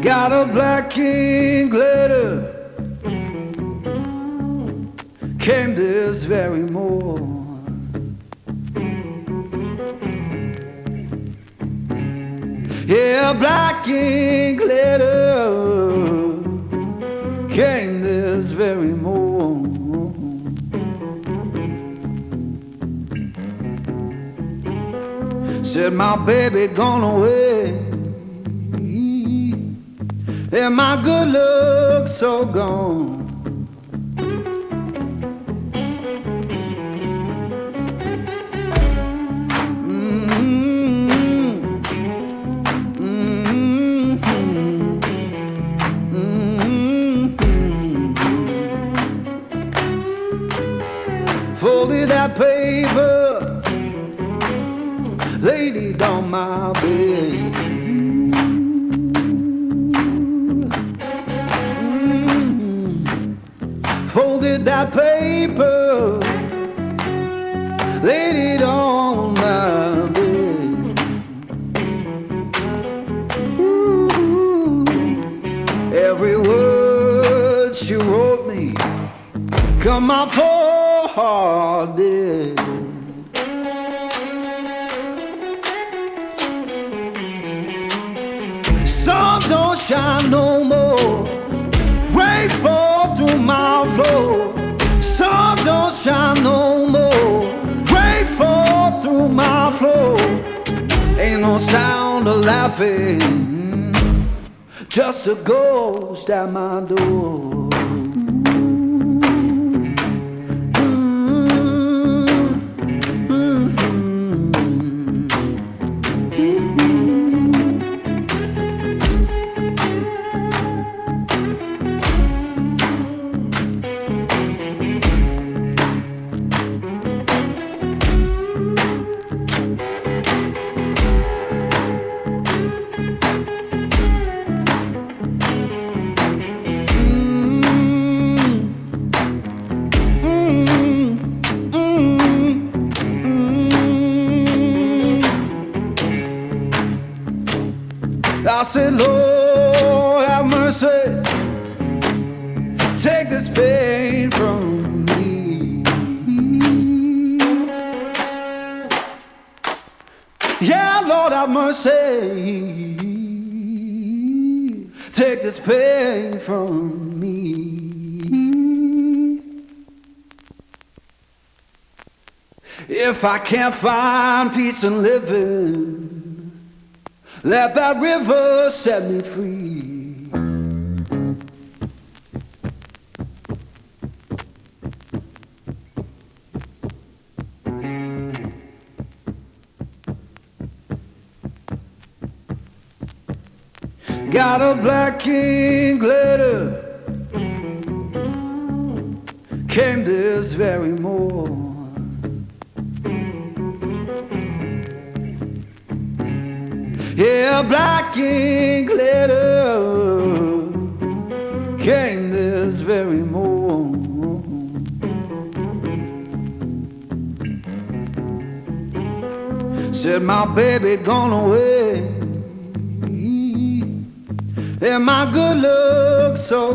Got a black king glitter, came this very morn. Yeah, black king glitter came this very morn. Said my baby gone away, and my good luck so gone. Folded that paper, laid it on my bed. Folded that paper, laid it on my bed. Every word she wrote me, come my poor heart did. Sun don't shine no more, rain fall through my floor. Sun don't shine no more, rain fall through my floor. Ain't no sound of laughing, just a ghost at my door. I said, Lord, have mercy, take this pain from me. Yeah, Lord, have mercy, take this pain from me. If I can't find peace in living, let that river set me free. Got a black king glitter, came this very morn. Yeah, black ink glitter came this very morn. Said my baby gone away, and my good luck so